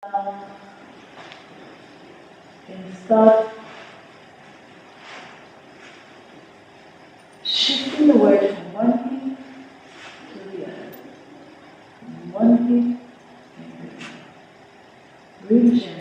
And start shifting the weight from one hip to the other. From one hip and the other. Really gentle.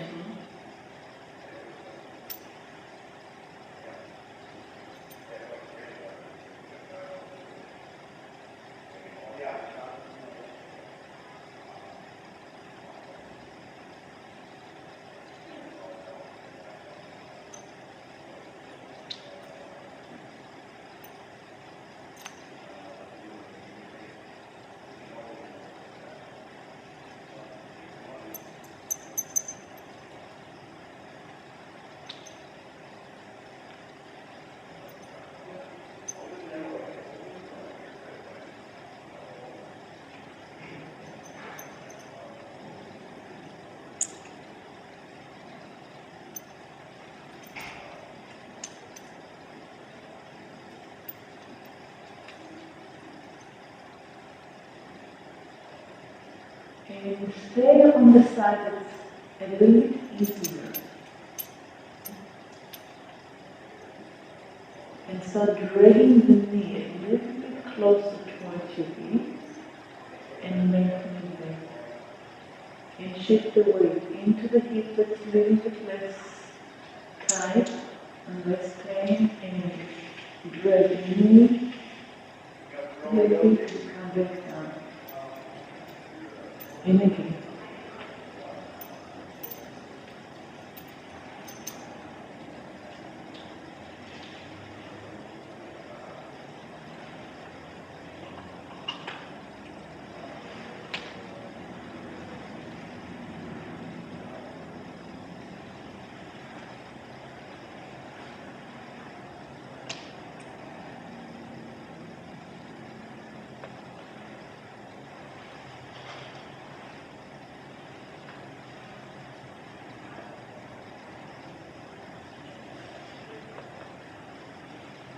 And stay on the side that's a little bit easier. And start dragging the knee a little bit closer towards your hip and lengthening back. And shift the weight into the hip that's a little bit less tight and less pain, and drag the knee a little bit to come back down. And again.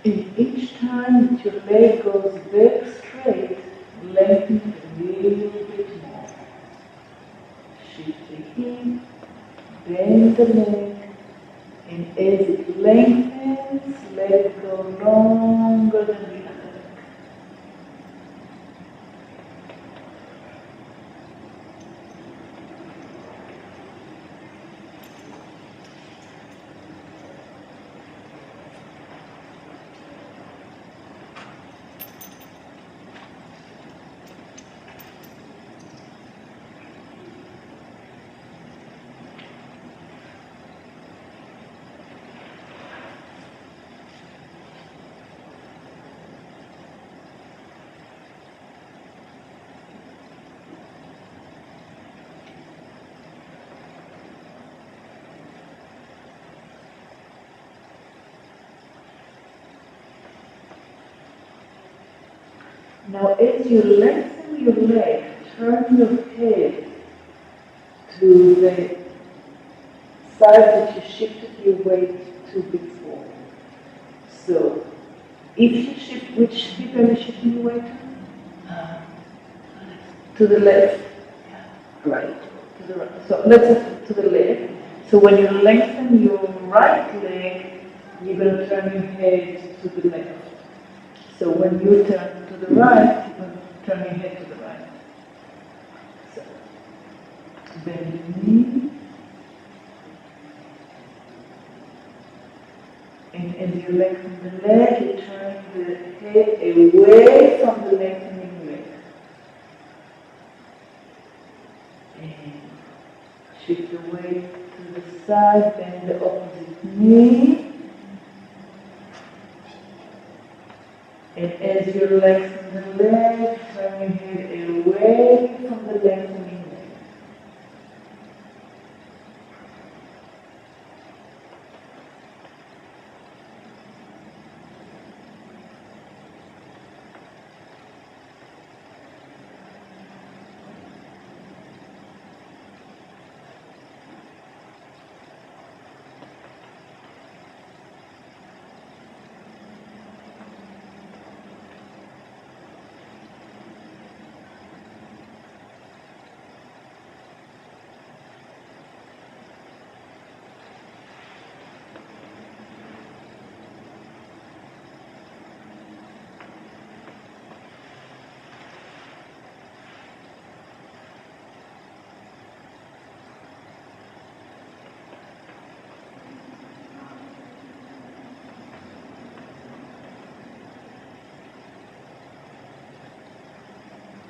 And each time that your leg goes back straight, lengthen a little bit more. Shift the hip, bend the leg, and as it lengthens, let it go longer than the other leg. Now as you lengthen your leg, turn your head to the side that you shifted your weight to before. So, if you shift, which hip are you shifting your weight to? To the left. Right. To the right. So let's to the left. So when you lengthen your right leg, you're going to turn your head to the left. So when you turn to the right, you're going to turn your head to the right. So bend your knee. And as you lengthen the leg, you turn the head away from the lengthening leg. And shift the weight to the side, bend the opposite knee. And as you lengthen the leg, turn your head away from the lengthening leg.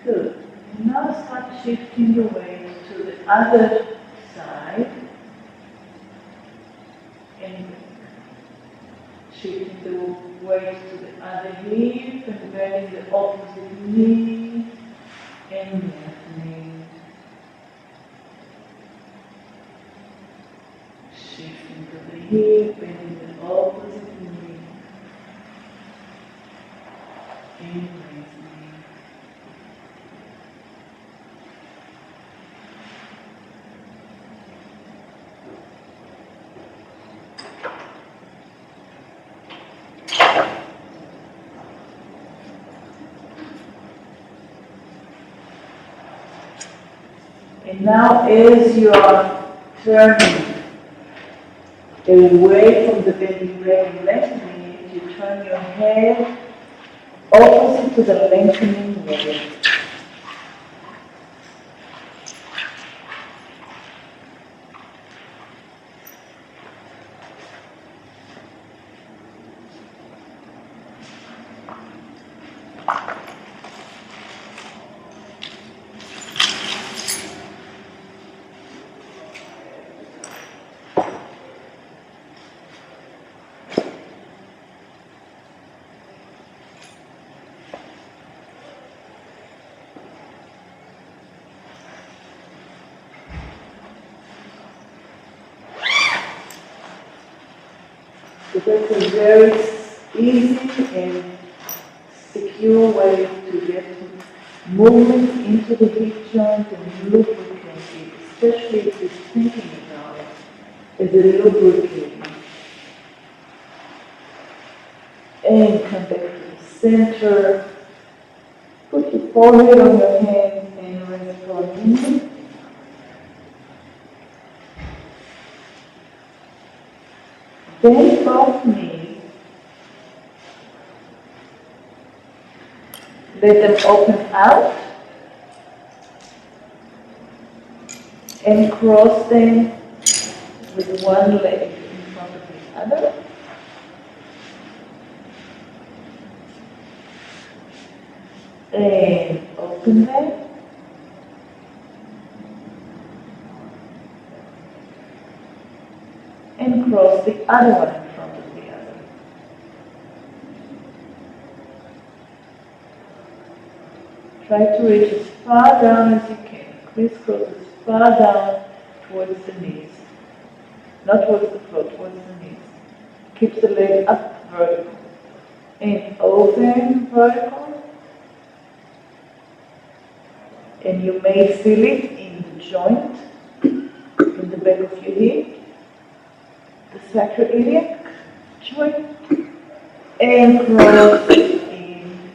Good. And now start shifting your weight to the other side and shifting the weight to the other hip and bending the opposite knee and lengthening. Shifting to the hip, bending the opposite knee and lengthening. And now as you are turning away from the bending leg and lengthening, you turn your head opposite to the lengthening leg. So that's a very easy and secure way to get movement into the hip joint and lubricate it, especially if you're thinking about it as a lubricating. And come back to the center. Put your forehead on your hands and rest for a minute. Bend both knees. Let them open out and cross them with one leg in front of the other. And open them. And cross the other one in front of the other. Try to reach as far down as you can. Crisscross as far down towards the knees. Not towards the floor, towards the knees. Keep the leg up vertical. And open vertical. And you may feel it in the joint, in the back of your hip. The sacroiliac joint, and cross in.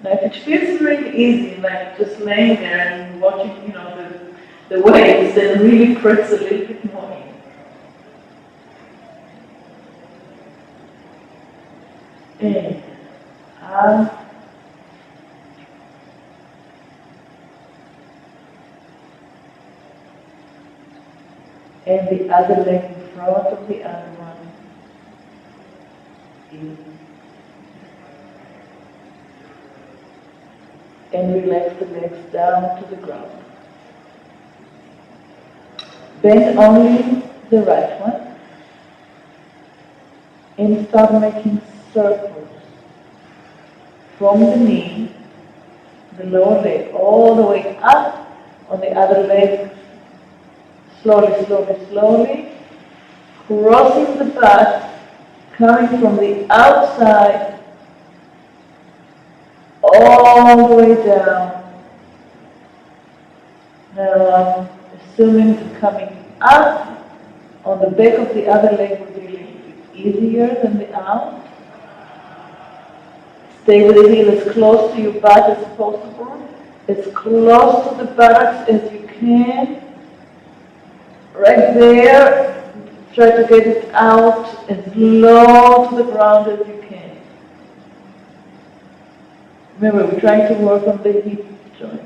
Now if it feels really easy, like just laying there and watching, the waves, then really press a little bit more in. And out. And the other leg in front of the other one. In. And relax the legs down to the ground. Bend only the right one. And start making circles from the knee, the lower leg, all the way up on the other leg. Slowly, slowly, slowly, crossing the butt, coming from the outside, all the way down. Now I'm assuming coming up on the back of the other leg will be a little bit easier than the out. Stay with the heel as close to your butt as possible, as close to the buttocks as you can. Right there, try to get it out as low to the ground as you can. Remember, we're trying to work on the hip joint.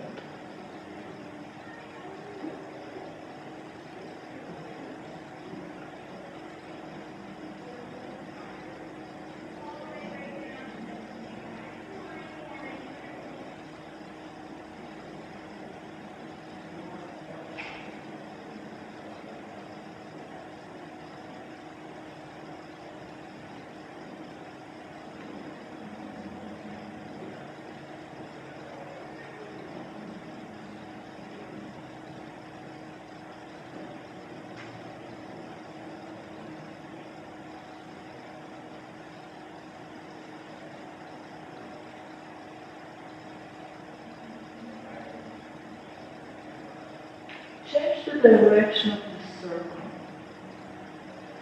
the direction of the circle.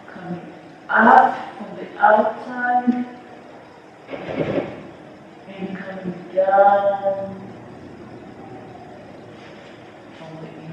Coming up from the outside and coming down from the inside.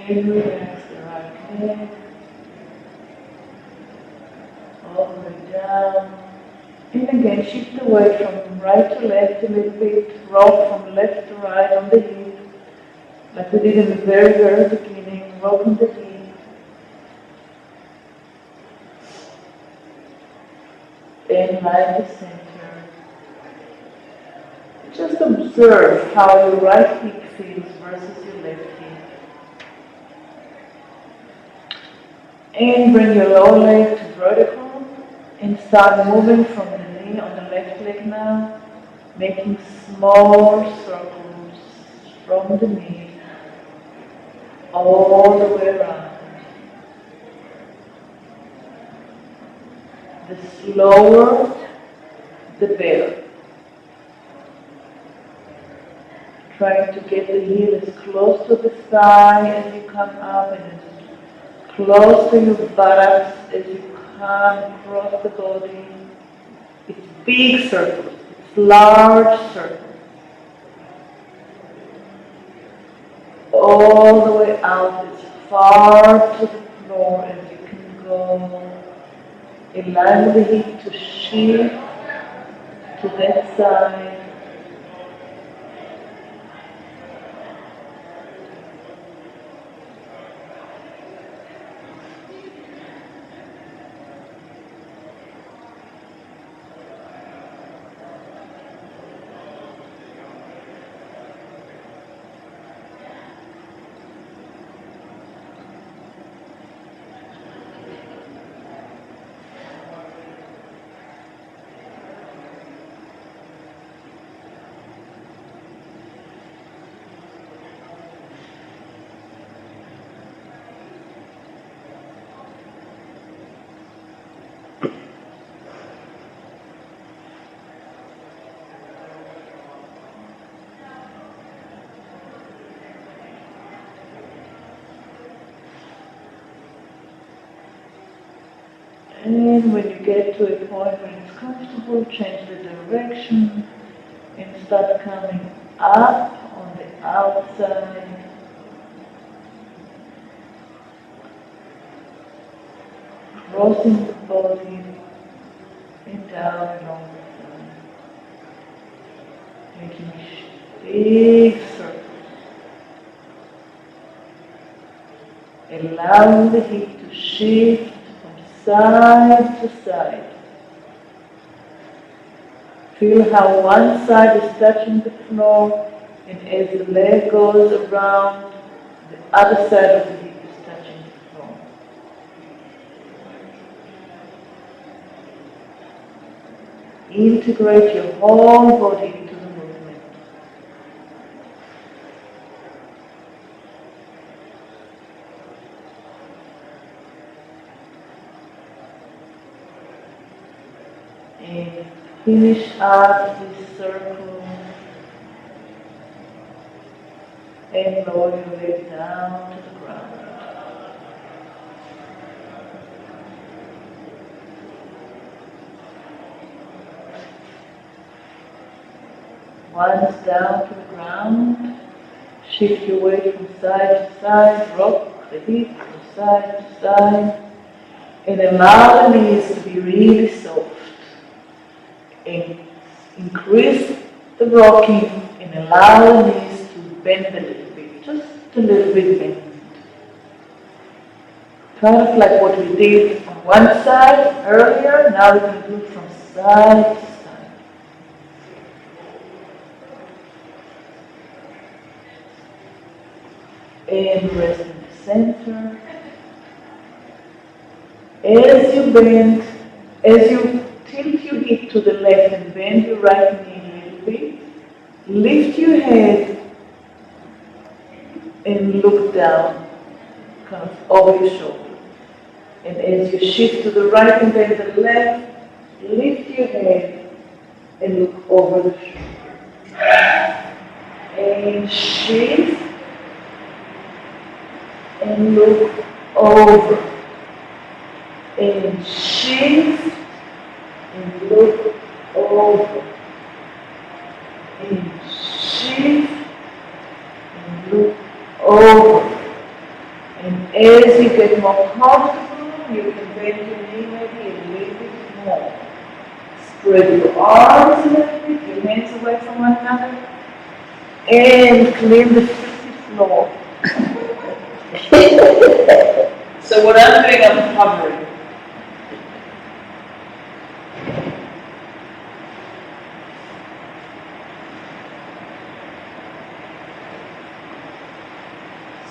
And relax the right leg, all the way down. And again, shift the weight from right to left a little bit, rock from left to right on the hip, like we did in the very, very beginning, rocking the hip. And line the center. Just observe how your right hip feels versus your left hip. And bring your lower leg to vertical and start moving from the knee on the left leg now, making small circles from the knee all the way around. The slower, the better. Trying to get the heel as close to the thigh as you come up and as close to your buttocks as you come across the body. It's big circles, it's large circles. All the way out as far to the floor as you can go. Allow the hip to shift to that side. And when you get to a point where it's comfortable, change the direction and start coming up on the outside. Crossing the body and down along the side. Making big circles. Allowing the hip to shift side to side. Feel how one side is touching the floor, and as the leg goes around, the other side of the hip is touching the floor. Integrate your whole body into the movement. And finish up this circle and lower your leg down to the ground. Once down to the ground, shift your weight from side to side, rock the hip from side to side, and allow the knees to be really soft. And increase the rocking and allow the knees to bend a little bit, just a little bit bend. Kind of like what we did on one side earlier, now we can do it from side to side. and rest in the center. As you bend, as you tilt your hip to the left and bend your right knee a little bit, lift your head and look down, kind of over your shoulder. And as you shift to the right and then the left, lift your head and look over the shoulder. And shift and look over. And shift and look over. And shift and look over. And as you get more comfortable, you can bend your knee maybe a little bit more. Spread your arms a little bit, your hands away from one another, and clean the filthy floor. So what I'm doing, I'm hovering.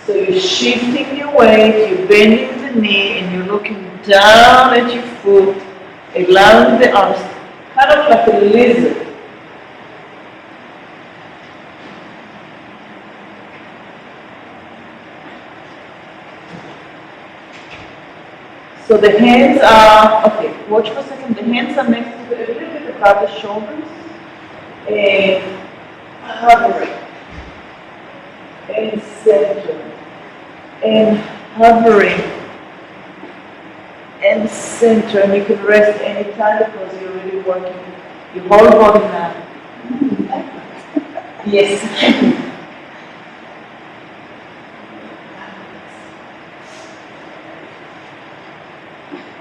So you're shifting your weight, you're bending the knee, and you're looking down at your foot, allowing the arms, kind of like a lizard. So the hands are, okay, watch for a second, the hands are next to a little bit above the shoulders, and hovering, and center. And hovering and center, and you can rest anytime because you're really working your whole body now. Yes.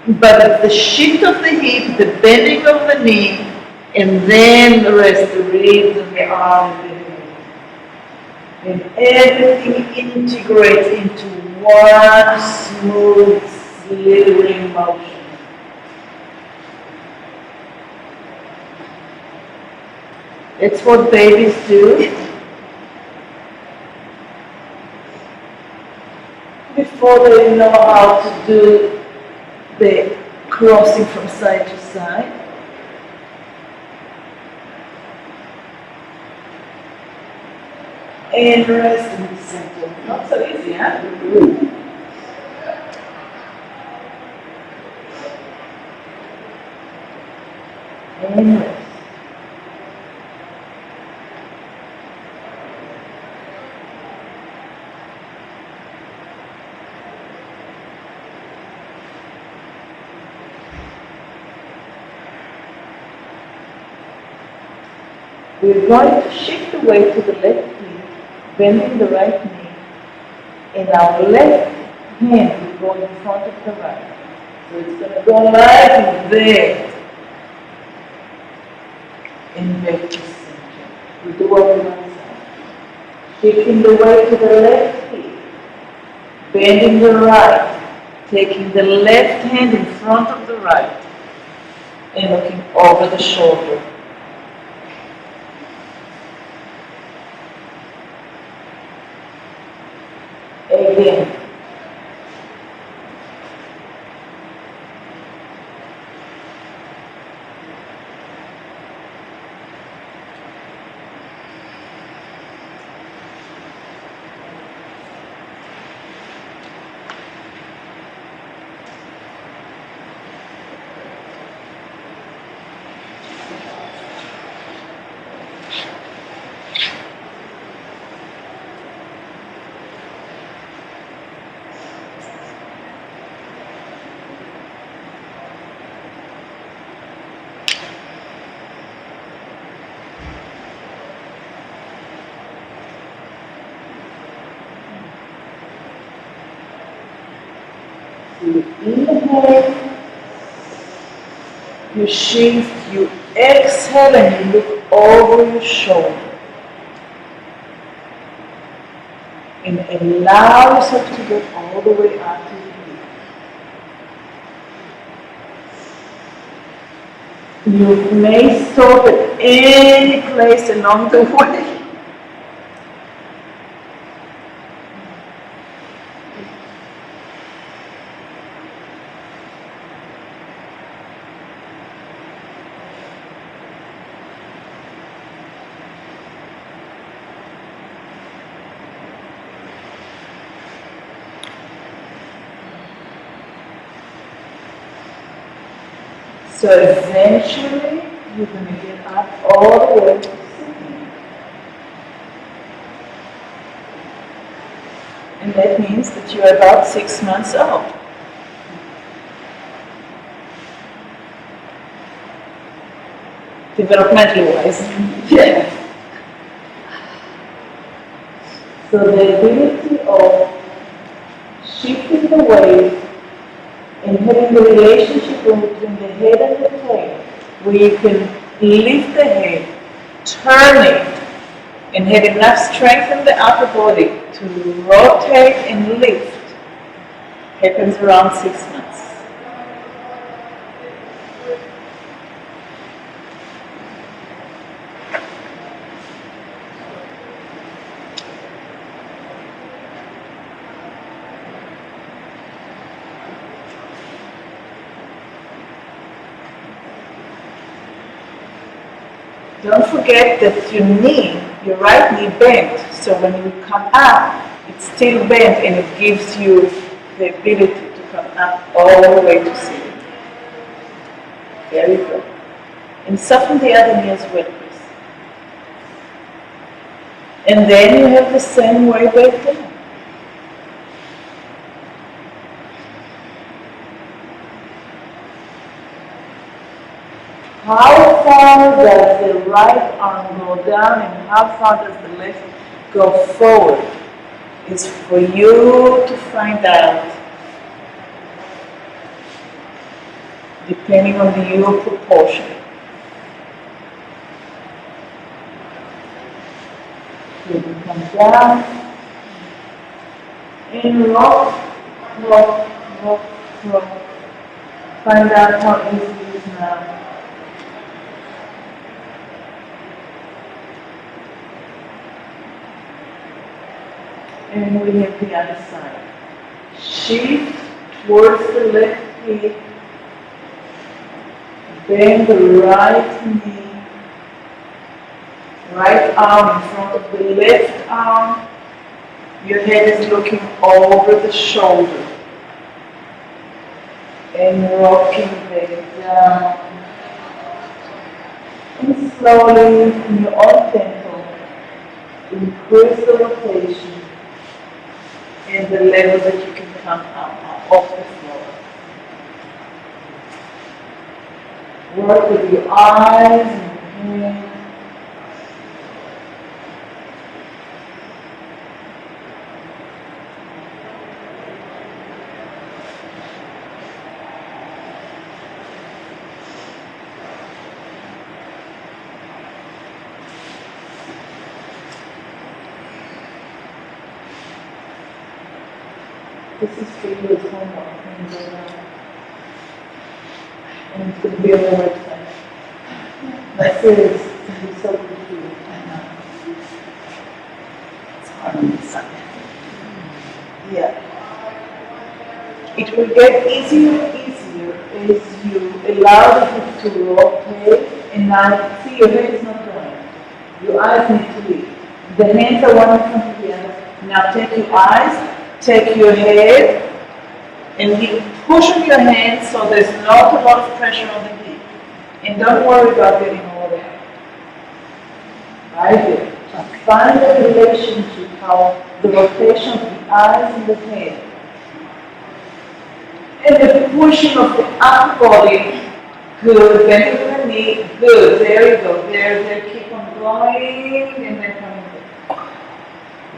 But it's the shift of the hip, the bending of the knee, and then the rest, the ribs and the arm and the head. And everything integrates into one smooth, slithering motion. It's what babies do before they know how to do the crossing from side to side. And rest in the center. Not so easy, huh? And rest. We're going to shift the weight to the left knee, bending the right knee, and our left hand will go in front of the right. So it's going to go like there, and back to center. We do it on one side. Shifting the weight to the left hip, bending the right, taking the left hand in front of the right, and looking over the shoulder. Again. You inhale, you shift, you exhale, and you look over your shoulder. And allow yourself to get all the way up to your feet. You may stop at any place along the way. So eventually, you're going to get up all the way to sitting. And that means that you're about 6 months old. Developmentally wise. Yeah. So the ability of shifting the weight and having the relationship between the head and the tail, where you can lift the head, turn it, and have enough strength in the upper body to rotate and lift, happens around 6 months. Don't forget that your right knee bent, so when you come up, it's still bent and it gives you the ability to come up all the way to ceiling. Very good. And soften the other knee as well, please. And then you have the same way back down. How far does the right arm go down and how far does the left go forward? It's for you to find out, depending on your proportion. You can come down and rock, rock, rock, rock. Find out how easy it is now. And we have the other side. Shift towards the left hip. Bend the right knee. Right arm in front of the left arm. Your head is looking over the shoulder. And rocking back down. And slowly, in your own tempo, increase the rotation and the level that you can come up off the floor. Work with your eyes and your hands. This is for you as homework, and it's going to be on the website. That series is going to be so good for you. It's hard on this side. Yeah. It will get easier and easier as you allow the hip to rotate, and now see your head is not going. Your eyes need to leave. The hands are one in front of the other. Now take your eyes. Take your head and push on your hands so there's not a lot of pressure on the hip. And don't worry about getting over there. Right there. Find the relationship, how the rotation of the eyes and the head. And the pushing of the upper body. Good. Bend the knee. Good. There you go. There. Keep on going and then coming back.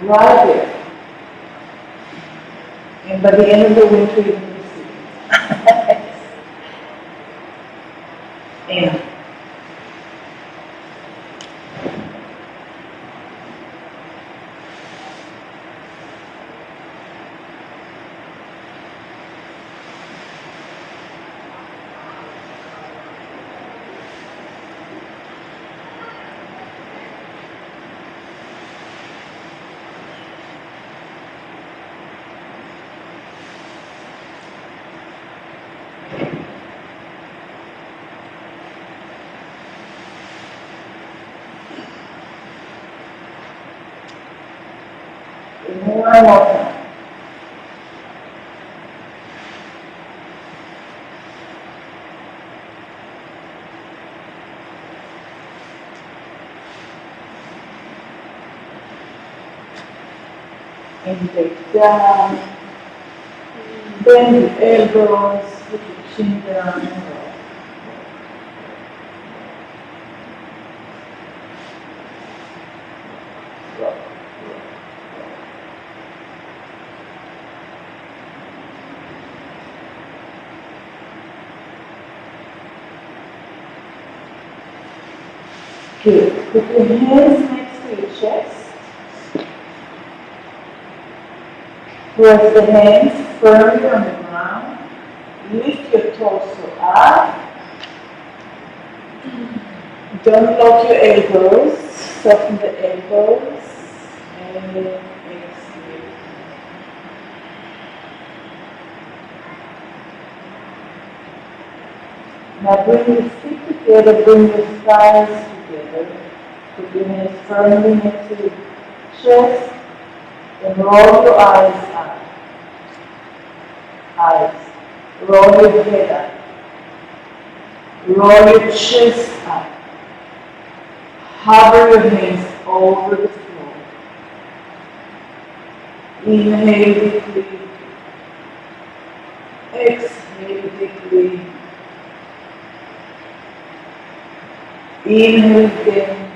Right there. And by the end of the winter, you're going to see. And one more time. Inhale down. Bend your elbows, put your chin down and roll. Good. Put your hands next to your chest. Press the hands firmly on the ground. Lift your torso up. Don't lock your elbows. Soften the elbows. And exhale. Now bring your feet together. Bring your thighs together. Put your hands firmly next to your chest. And roll your eyes up. Eyes. Roll your head up. Roll your chest up. Hover your hands over the floor. Inhale deeply. Exhale deeply. Inhale again.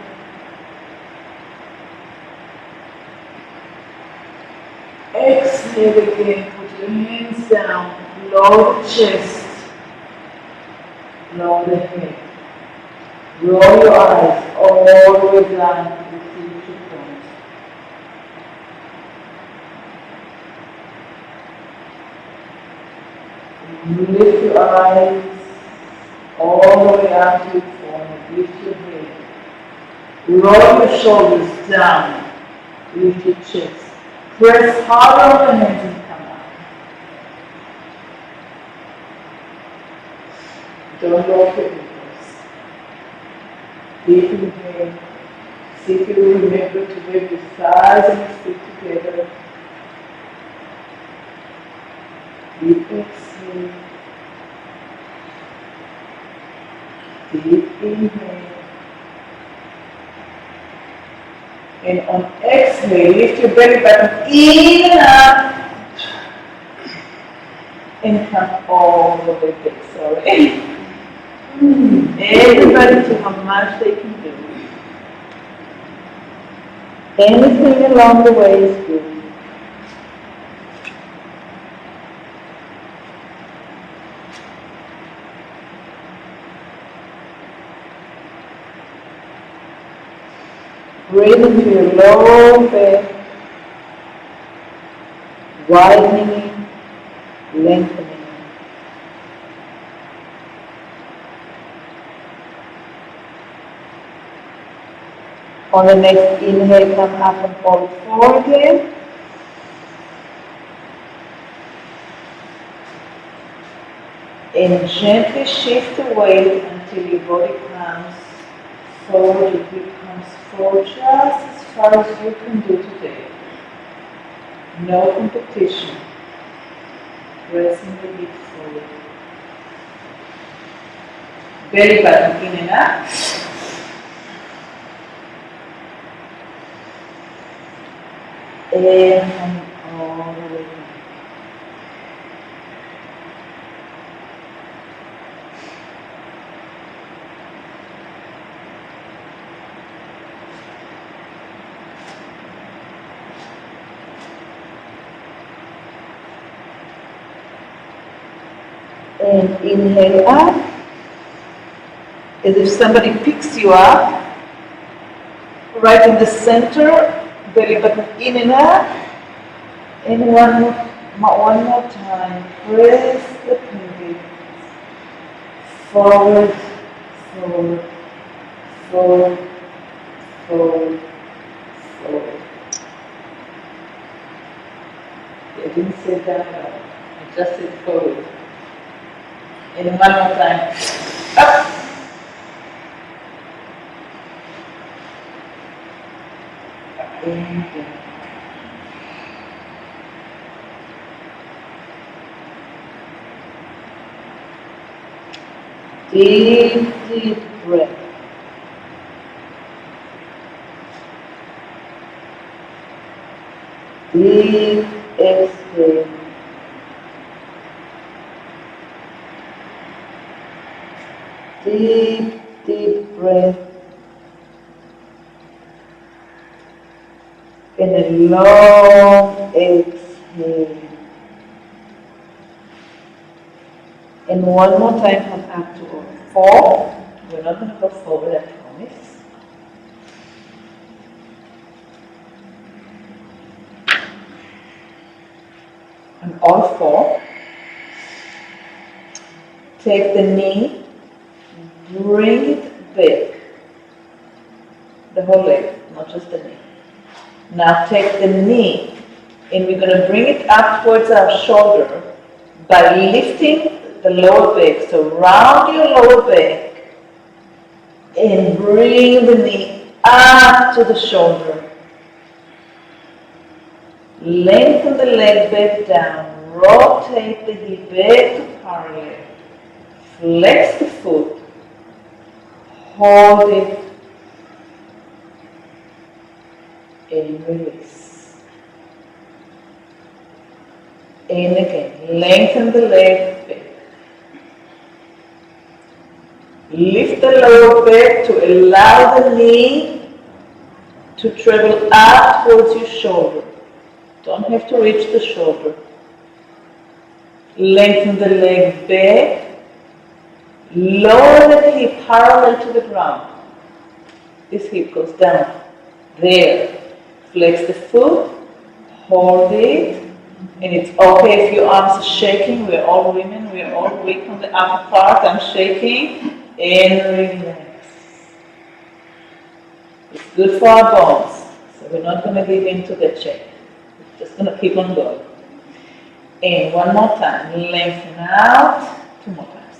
Exhale again. Put your hands down. Lower the chest. Lower the head. Roll your eyes all the way down to the future point. Lift your eyes all the way up to your forehead. Lift your head. Roll your shoulders down. Lift your chest. Press hard on the hands and come up. Don't lock your elbows. Deep inhale. See if you remember to bring your thighs and your feet together. Deep exhale. Deep inhale. And on exhale, lift your belly button in and up. And come all the way back. Sorry. Everybody to how much they can do. Anything along the way is good. Breathe into your lower back, widening, lengthening. On the next inhale, come up and fold forward again. And gently shift the weight until your body comes forward, your hip comes forward just as far as you can do today. No competition. Pressing the hip forward. Belly button in and up. And come all the way down. And inhale up, as if somebody picks you up, right in the center, belly button in and up, and one more time, press the pelvis, forward, forward, forward, forward, forward. I didn't say that at all, I just said forward. And one more time, up. And down. Deep, deep breath. Deep exhale. Deep, deep breath. And a long exhale. And one more time, come up to all four. We're not going to go forward, I promise. On all four. Take the knee, bring it back. The whole leg, not just the knee. Now take the knee, and we're going to bring it up towards our shoulder by lifting the lower back. So round your lower back and bring the knee up to the shoulder. Lengthen the leg back down. Rotate the hip back to parallel. Flex the foot. Hold it. And release. And again, lengthen the leg back. Lift the lower back to allow the knee to travel up towards your shoulder. Don't have to reach the shoulder. Lengthen the leg back. Lower the hip parallel to the ground. This hip goes down. There. Flex the foot. Hold it. And it's okay if your arms are shaking. We're all women. We're all weak on the upper part. I'm shaking. And relax. It's good for our bones. So we're not going to give in to the check. We're just going to keep on going. And one more time. Lengthen out. Two more times.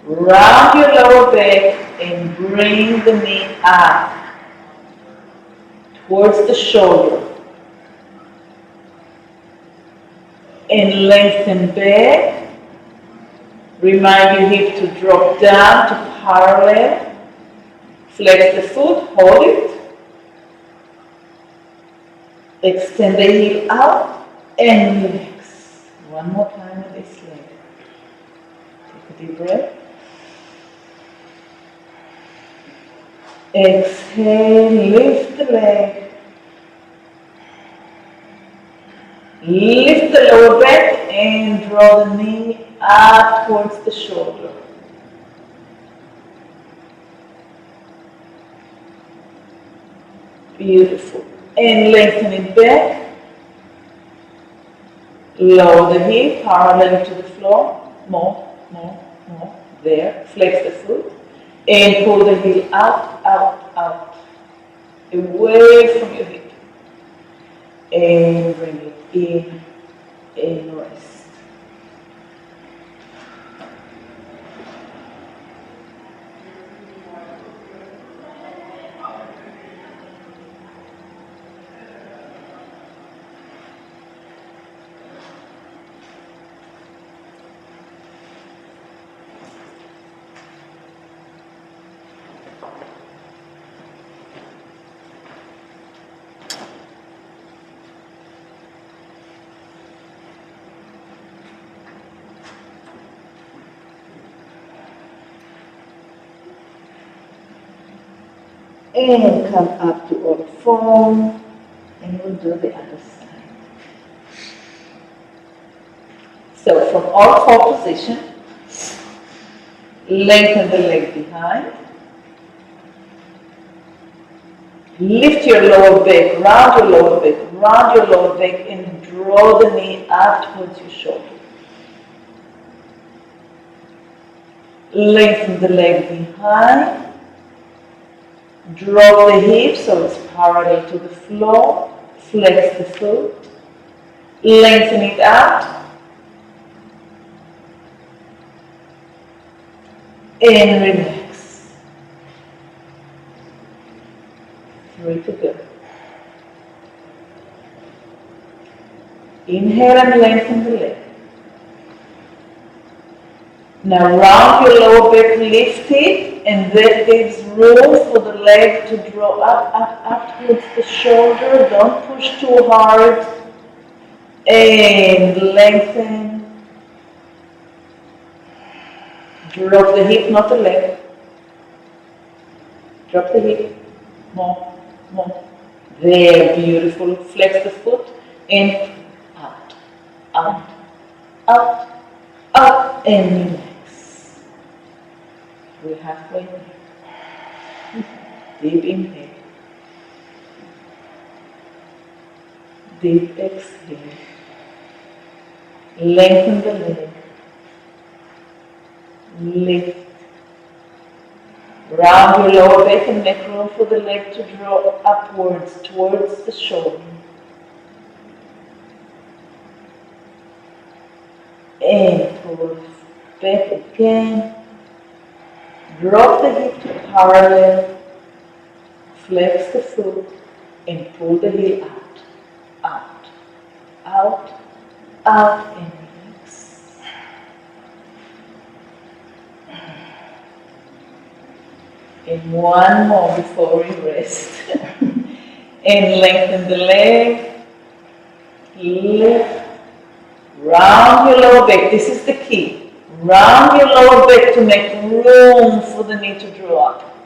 Round your lower back and bring the knee up towards the shoulder. And lengthen back. Remind your hip to drop down to parallel. Flex the foot, hold it. Extend the heel out and relax. One more time with this leg. Take a deep breath. Exhale, lift the leg. Lift the lower back and draw the knee up towards the shoulder. Beautiful. And lengthen it back. Lower the hip parallel to the floor. More. There. Flex the foot. And pull the heel out. Away from your hip. And bring it in and rest. And come up to all four, and we'll do the other side. So from all four positions, lengthen the leg behind. Lift your lower back, round your lower back, and draw the knee up towards your shoulder. Lengthen the leg behind. Drop the hip so it's parallel to the floor. Flex the foot. Lengthen it out. And relax. 3 to go. Inhale and lengthen the leg. Now round your lower back, lift it, and that gives room for the leg to draw up towards the shoulder. Don't push too hard. And lengthen. Drop the hip, not the leg. Drop the hip. More, more. There, beautiful. Flex the foot and out, out, out, out, and relax. We're halfway there. Deep inhale. Deep exhale. Lengthen the leg. Lift. Round your lower back and make room for the leg to draw upwards towards the shoulder. And pull back again. Drop the hip to parallel. Flex the foot and pull the heel out, out, out, out, and relax. And one more before we rest. And lengthen the leg, lift, round your lower back. This is the key. Round your lower back to make room for the knee to draw up.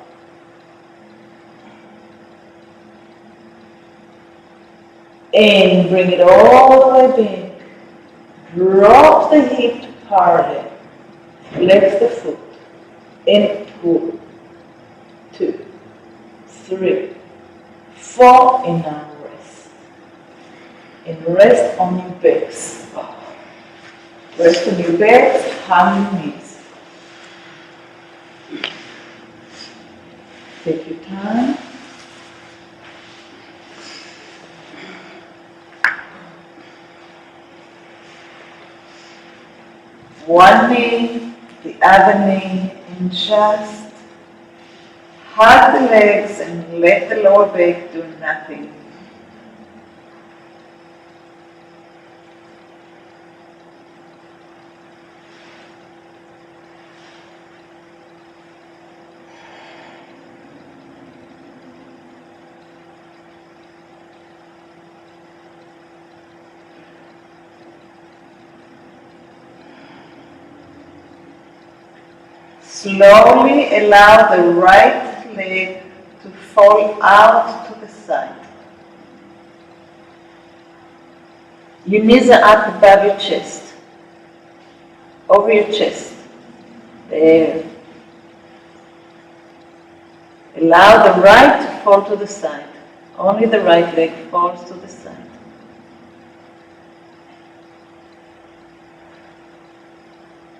And bring it all the way back. Drop the hip to parallel. Flex the foot. And pull. 2, 3, 4, and now rest. And rest on your backs. Rest on your backs, hang your knees. Take your time. One knee, the other knee, and just hug the legs and let the lower back do nothing. Slowly allow the right leg to fall out to the side. Your knees are up above your chest, over your chest. There. Allow the right to fall to the side. Only the right leg falls to the side.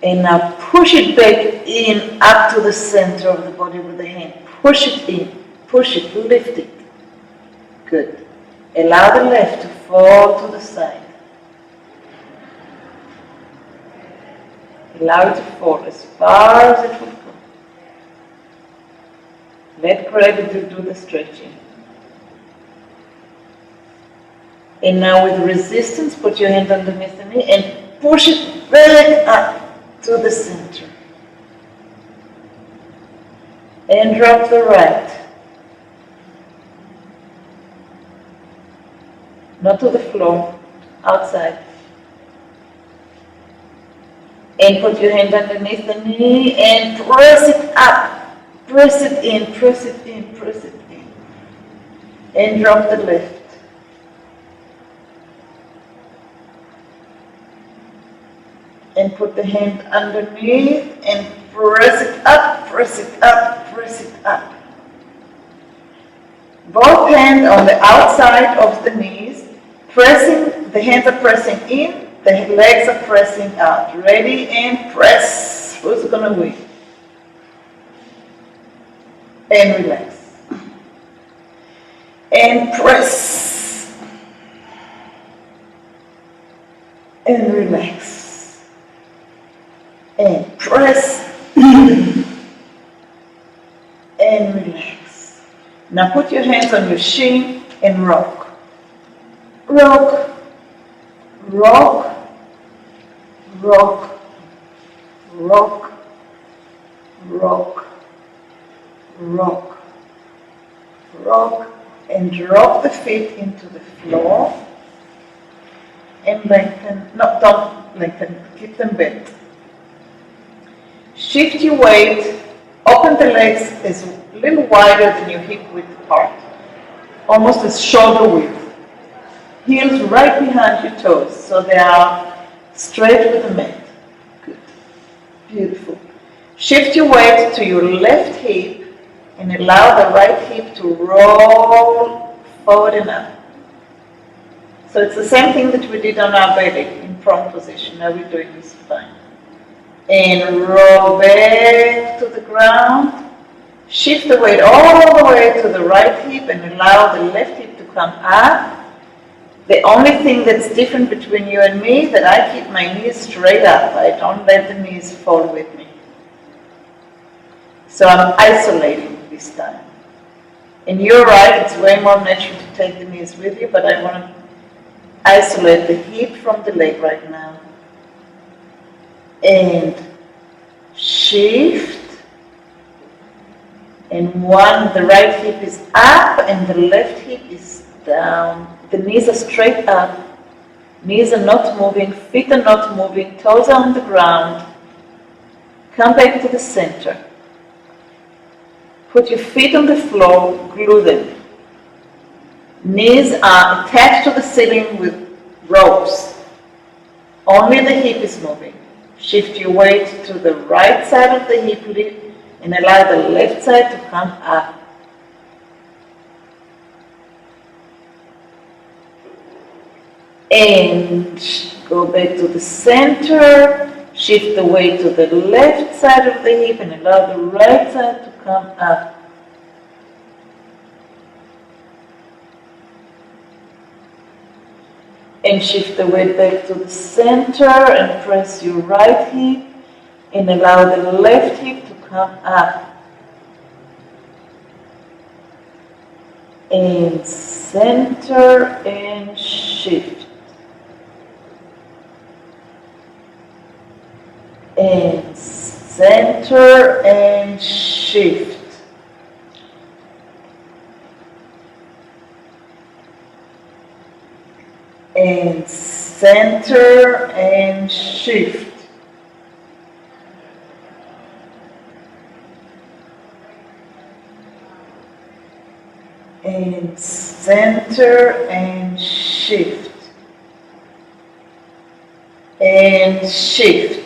And now push it back in, up to the center of the body with the hand. Push it in, push it, lift it. Good. Allow the left to fall to the side. Allow it to fall as far as it will go. Let gravity do the stretching. And now with resistance, put your hand underneath the knee and push it back up to the center. And drop the right. Not to the floor, outside. And put your hand underneath the knee and press it up. Press it in, press it in, press it in. And drop the left. And put the hand underneath and press it up, press it up, press it up. Both hands on the outside of the knees, pressing, the hands are pressing in, the legs are pressing out. Ready and press. Who's gonna win? And relax. And press. And relax. And press. And relax. Now put your hands on your shin and rock. Rock. Rock. Rock. rock, rock, rock, rock, and drop the feet into the floor and lengthen, no, don't lengthen, keep them bent. Shift your weight, open the legs as a little wider than your hip width apart, almost as shoulder width. Heels right behind your toes, so they are straight with the mat. Good. Beautiful. Shift your weight to your left hip and allow the right hip to roll forward and up. So it's the same thing that we did on our belly in prone position. Now we're doing this fine. And roll back to the ground. Shift the weight all the way to the right hip and allow the left hip to come up. The only thing that's different between you and me is that I keep my knees straight up. I don't let the knees fall with me. So I'm isolating this time. And you're right, it's way more natural to take the knees with you, but I want to isolate the hip from the leg right now. And shift. And the right hip is up and the left hip is down. The knees are straight up. Knees are not moving, feet are not moving, toes are on the ground. Come back to the center. Put your feet on the floor, glue them. Knees are attached to the ceiling with ropes. Only the hip is moving. Shift your weight to the right side of the hip and allow the left side to come up. And go back to the center. Shift the weight to the left side of the hip and allow the right side to come up. And shift the weight back to the center and press your right hip and allow the left hip to come up. And center and shift. And center and shift. And center and shift. And center and shift. And shift.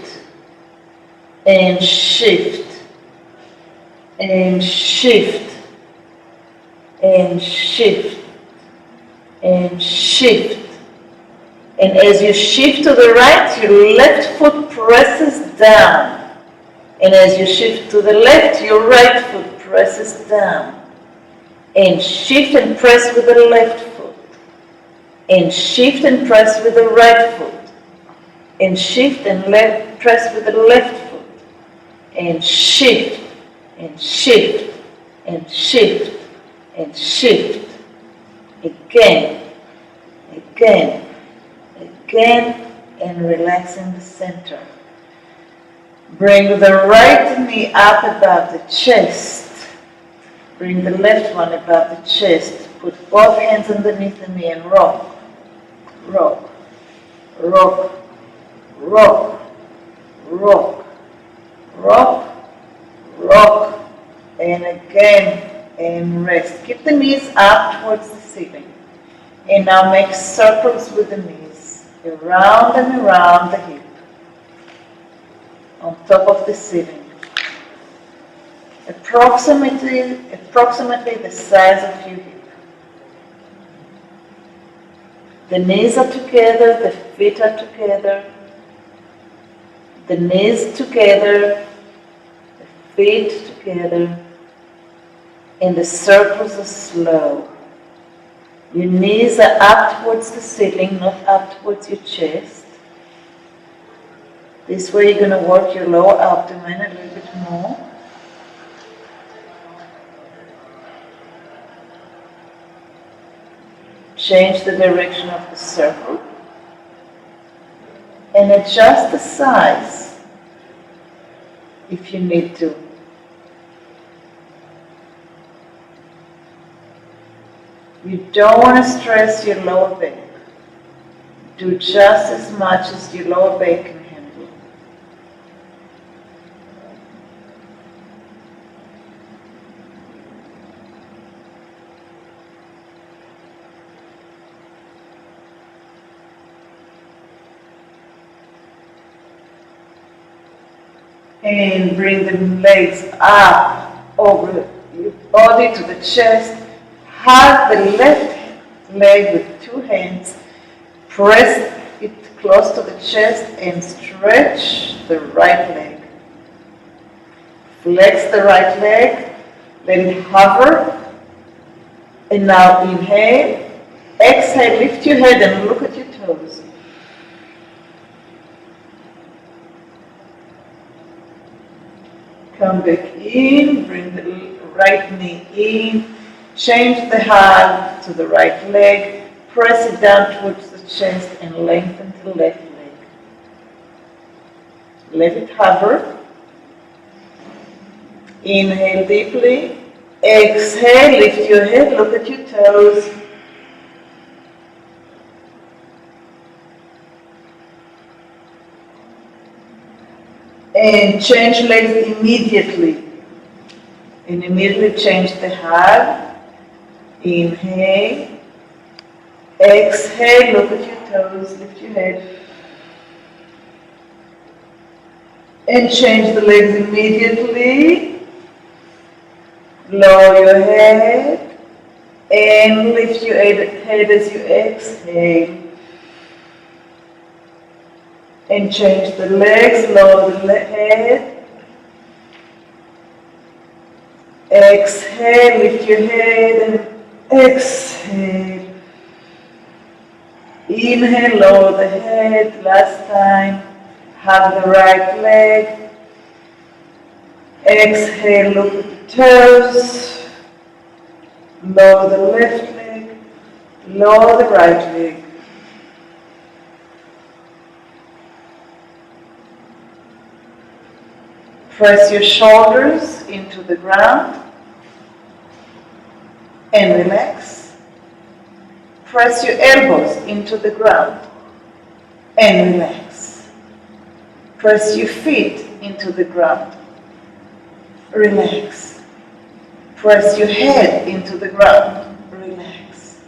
And shift. And shift. And shift. And shift. And as you shift to the right, your left foot presses down. And as you shift to the left, your right foot presses down. And shift and press with the left foot. And shift and press with the right foot. And shift and press with the left foot. And shift and shift and shift and shift. Again, again. Again, and relax in the center. Bring the right knee up above the chest. Bring the left one above the chest. Put both hands underneath the knee and rock. Rock. Rock. Rock. Rock. Rock. Rock. And again, and rest. Keep the knees up towards the ceiling. And now make circles with the knees. Around and around the hip, on top of the ceiling, approximately the size of your hip. The knees are together, the feet are together, the knees together, the feet together, and the circles are slow. Your knees are up towards the ceiling, not up towards your chest. This way you're going to work your lower abdomen a little bit more. Change the direction of the circle. And adjust the size if you need to. You don't want to stress your lower back. Do just as much as your lower back can handle. And bring the legs up over your body to the chest. Hug the left leg with 2 hands. Press it close to the chest and stretch the right leg. Flex the right leg. Let it hover. And now inhale. Exhale, lift your head and look at your toes. Come back in, bring the right knee in, change the hug to the right leg, press it down towards the chest and lengthen the left leg. Let it hover. Inhale deeply, exhale, lift your head, look at your toes. And change legs immediately. And immediately change the hug. Inhale. Exhale, look at your toes, lift your head. And change the legs immediately. Lower your head. And lift your head as you exhale. And change the legs, lower the head. Exhale, lift your head and exhale. Inhale, lower the head, last time. Hug the right leg. Exhale, look at the toes. Lower the left leg. Lower the right leg. Press your shoulders into the ground and relax. Press your elbows into the ground and relax. Press your feet into the ground. Relax. Press your head into the ground. Relax.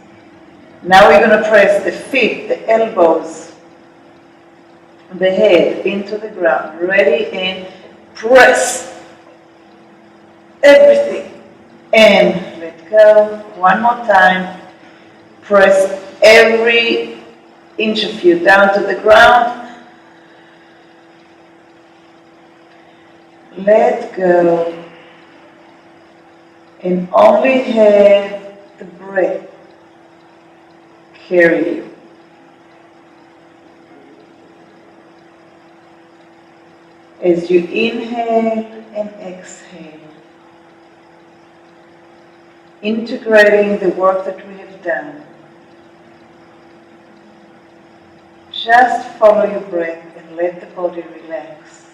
Now we're going to press the feet, the elbows, the head into the ground. Ready? And press everything and let go. One more time. Press every inch of you down to the ground. Let go. And only have the breath carry you. As you inhale and exhale, integrating the work that we have done, just follow your breath and let the body relax.